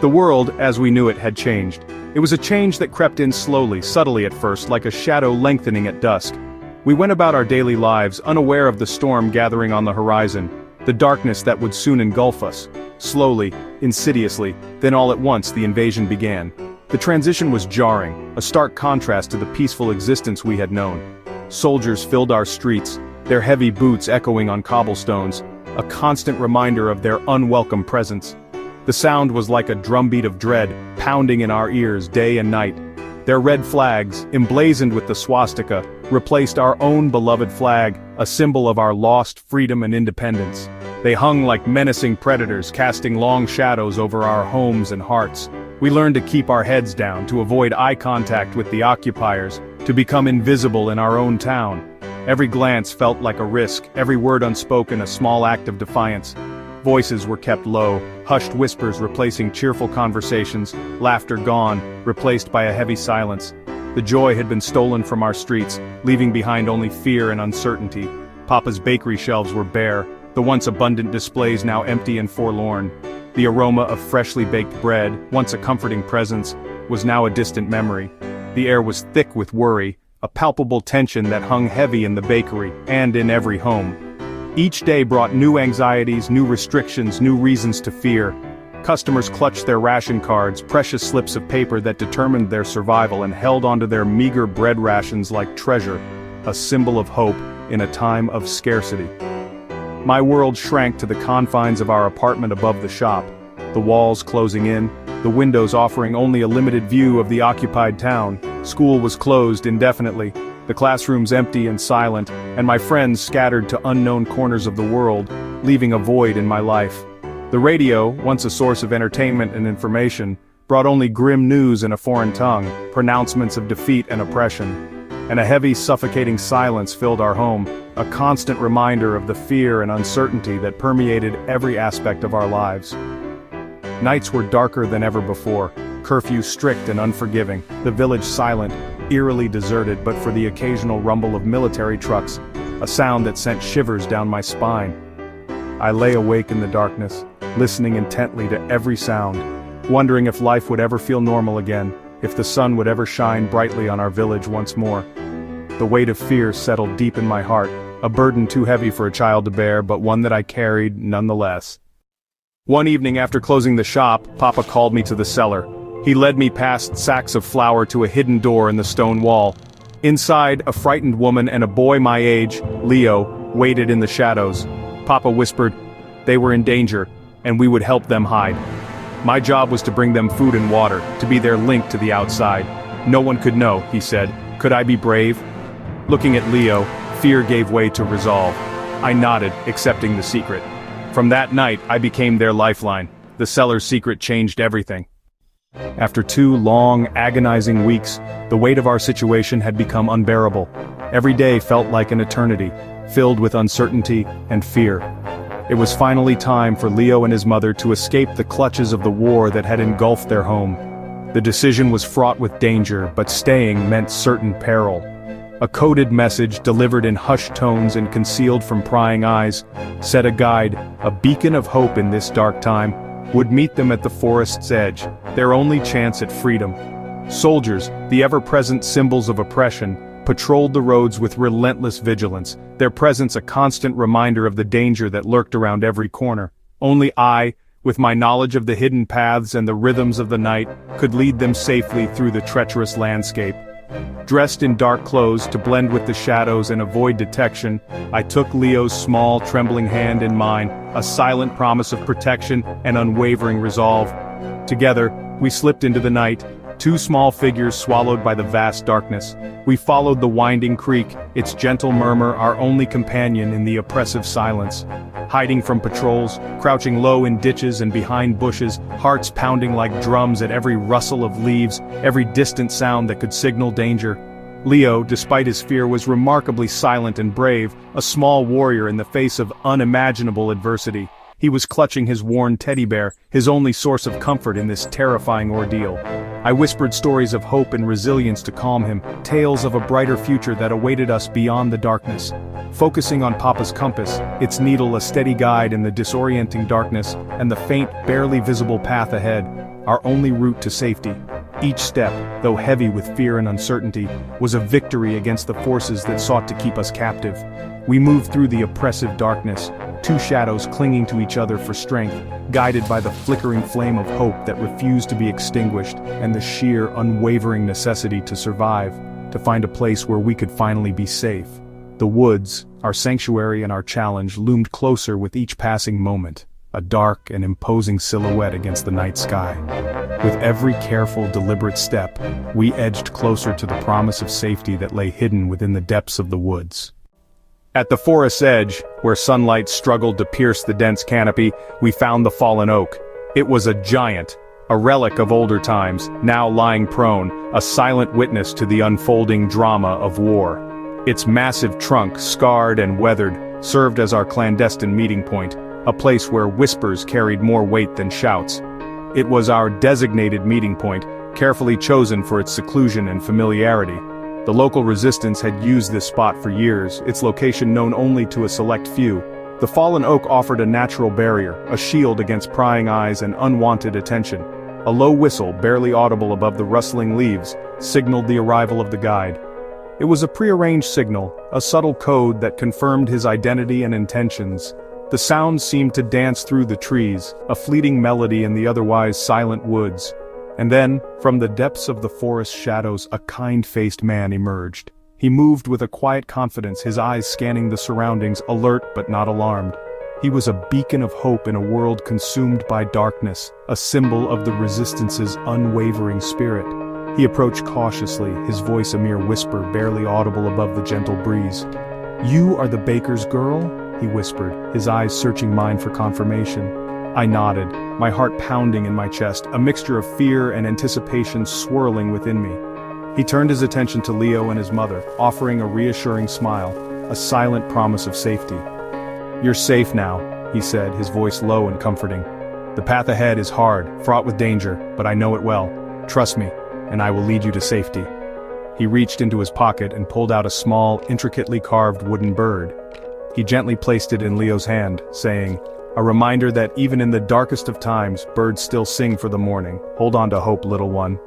The world, as we knew it, had changed. It was a change that crept in slowly, subtly at first, like a shadow lengthening at dusk. We went about our daily lives, unaware of the storm gathering on the horizon, the darkness that would soon engulf us. Slowly, insidiously, then all at once the invasion began. The transition was jarring, a stark contrast to the peaceful existence we had known. Soldiers filled our streets, their heavy boots echoing on cobblestones, a constant reminder of their unwelcome presence. The sound was like a drumbeat of dread, pounding in our ears day and night. Their red flags, emblazoned with the swastika, replaced our own beloved flag, a symbol of our lost freedom and independence. They hung like menacing predators, casting long shadows over our homes and hearts. We learned to keep our heads down, to avoid eye contact with the occupiers, to become invisible in our own town. Every glance felt like a risk, every word unspoken a small act of defiance. Voices were kept low, hushed whispers replacing cheerful conversations, laughter gone, replaced by a heavy silence. The joy had been stolen from our streets, leaving behind only fear and uncertainty. Papa's bakery shelves were bare, the once abundant displays now empty and forlorn. The aroma of freshly baked bread, once a comforting presence, was now a distant memory. The air was thick with worry, a palpable tension that hung heavy in the bakery, and in every home. Each day brought new anxieties, new restrictions, new reasons to fear. Customers clutched their ration cards, precious slips of paper that determined their survival and held onto their meager bread rations like treasure, a symbol of hope in a time of scarcity. My world shrank to the confines of our apartment above the shop, the walls closing in, the windows offering only a limited view of the occupied town. School was closed indefinitely, the classrooms empty and silent, and my friends scattered to unknown corners of the world, leaving a void in my life. The radio, once a source of entertainment and information, brought only grim news in a foreign tongue, pronouncements of defeat and oppression. And a heavy, suffocating silence filled our home, a constant reminder of the fear and uncertainty that permeated every aspect of our lives. Nights were darker than ever before, curfew strict and unforgiving, the village silent, eerily deserted but for the occasional rumble of military trucks, a sound that sent shivers down my spine. I lay awake in the darkness, listening intently to every sound, wondering if life would ever feel normal again, if the sun would ever shine brightly on our village once more. The weight of fear settled deep in my heart, a burden too heavy for a child to bear, but one that I carried nonetheless. One evening after closing the shop, Papa called me to the cellar. He led me past sacks of flour to a hidden door in the stone wall. Inside, a frightened woman and a boy my age, Leo, waited in the shadows. Papa whispered, they were in danger, and we would help them hide. My job was to bring them food and water, to be their link to the outside. No one could know, he said. Could I be brave? Looking at Leo, fear gave way to resolve. I nodded, accepting the secret. From that night, I became their lifeline. The cellar's secret changed everything. After 2 long, agonizing weeks, the weight of our situation had become unbearable. Every day felt like an eternity, filled with uncertainty and fear. It was finally time for Leo and his mother to escape the clutches of the war that had engulfed their home. The decision was fraught with danger, but staying meant certain peril. A coded message delivered in hushed tones and concealed from prying eyes, said a guide, a beacon of hope in this dark time, would meet them at the forest's edge, their only chance at freedom. Soldiers, the ever-present symbols of oppression, patrolled the roads with relentless vigilance, their presence a constant reminder of the danger that lurked around every corner. Only I, with my knowledge of the hidden paths and the rhythms of the night, could lead them safely through the treacherous landscape. Dressed in dark clothes to blend with the shadows and avoid detection, I took Leo's small, trembling hand in mine, a silent promise of protection and unwavering resolve. Together, we slipped into the night, 2 small figures swallowed by the vast darkness. We followed the winding creek, its gentle murmur our only companion in the oppressive silence. Hiding from patrols, crouching low in ditches and behind bushes, hearts pounding like drums at every rustle of leaves, every distant sound that could signal danger. Leo, despite his fear, was remarkably silent and brave, a small warrior in the face of unimaginable adversity. He was clutching his worn teddy bear, his only source of comfort in this terrifying ordeal. I whispered stories of hope and resilience to calm him, tales of a brighter future that awaited us beyond the darkness. Focusing on Papa's compass, its needle a steady guide in the disorienting darkness, and the faint, barely visible path ahead, our only route to safety. Each step, though heavy with fear and uncertainty, was a victory against the forces that sought to keep us captive. We moved through the oppressive darkness, two shadows clinging to each other for strength, guided by the flickering flame of hope that refused to be extinguished, and the sheer, unwavering necessity to survive, to find a place where we could finally be safe. The woods, our sanctuary and our challenge, loomed closer with each passing moment, a dark and imposing silhouette against the night sky. With every careful, deliberate step, we edged closer to the promise of safety that lay hidden within the depths of the woods. At the forest's edge, where sunlight struggled to pierce the dense canopy, we found the fallen oak. It was a giant, a relic of older times, now lying prone, a silent witness to the unfolding drama of war. Its massive trunk, scarred and weathered, served as our clandestine meeting point, a place where whispers carried more weight than shouts. It was our designated meeting point, carefully chosen for its seclusion and familiarity. The local resistance had used this spot for years, its location known only to a select few. The fallen oak offered a natural barrier, a shield against prying eyes and unwanted attention. A low whistle, barely audible above the rustling leaves, signaled the arrival of the guide. It was a prearranged signal, a subtle code that confirmed his identity and intentions. The sound seemed to dance through the trees, a fleeting melody in the otherwise silent woods. And then, from the depths of the forest shadows, a kind-faced man emerged. He moved with a quiet confidence, his eyes scanning the surroundings, alert but not alarmed. He was a beacon of hope in a world consumed by darkness, a symbol of the resistance's unwavering spirit. He approached cautiously, his voice a mere whisper, barely audible above the gentle breeze. "You are the baker's girl?" he whispered, his eyes searching mine for confirmation. I nodded, my heart pounding in my chest, a mixture of fear and anticipation swirling within me. He turned his attention to Leo and his mother, offering a reassuring smile, a silent promise of safety. "You're safe now," he said, his voice low and comforting. "The path ahead is hard, fraught with danger, but I know it well. Trust me, and I will lead you to safety." He reached into his pocket and pulled out a small, intricately carved wooden bird. He gently placed it in Leo's hand, saying, "A reminder that even in the darkest of times, birds still sing for the morning. Hold on to hope, little one."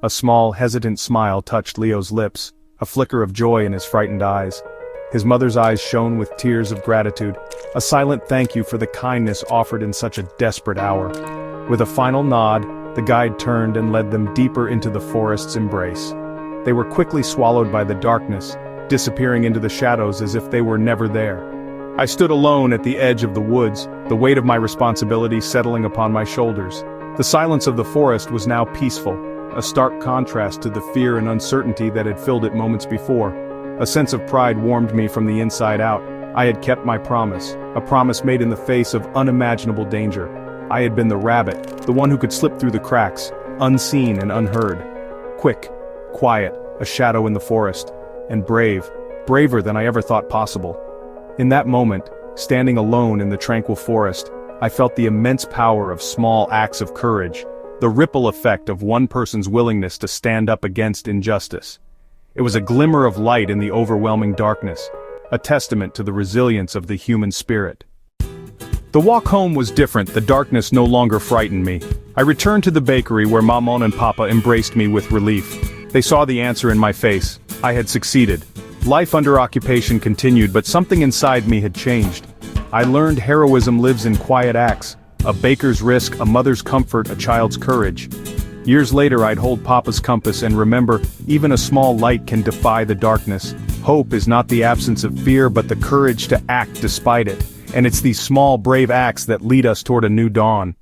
A small, hesitant smile touched Leo's lips, a flicker of joy in his frightened eyes. His mother's eyes shone with tears of gratitude, a silent thank you for the kindness offered in such a desperate hour. With a final nod, the guide turned and led them deeper into the forest's embrace. They were quickly swallowed by the darkness, disappearing into the shadows as if they were never there. I stood alone at the edge of the woods, the weight of my responsibility settling upon my shoulders. The silence of the forest was now peaceful, a stark contrast to the fear and uncertainty that had filled it moments before. A sense of pride warmed me from the inside out. I had kept my promise, a promise made in the face of unimaginable danger. I had been the rabbit, the one who could slip through the cracks, unseen and unheard. Quick, quiet, a shadow in the forest, and brave, braver than I ever thought possible. In that moment, standing alone in the tranquil forest, I felt the immense power of small acts of courage, the ripple effect of one person's willingness to stand up against injustice. It was a glimmer of light in the overwhelming darkness, a testament to the resilience of the human spirit. The walk home was different, the darkness no longer frightened me. I returned to the bakery where Maman and Papa embraced me with relief. They saw the answer in my face. I had succeeded. Life under occupation continued, but something inside me had changed. I learned heroism lives in quiet acts, a baker's risk, a mother's comfort, a child's courage. Years later I'd hold Papa's compass and remember, even a small light can defy the darkness. Hope is not the absence of fear but the courage to act despite it, and it's these small brave acts that lead us toward a new dawn.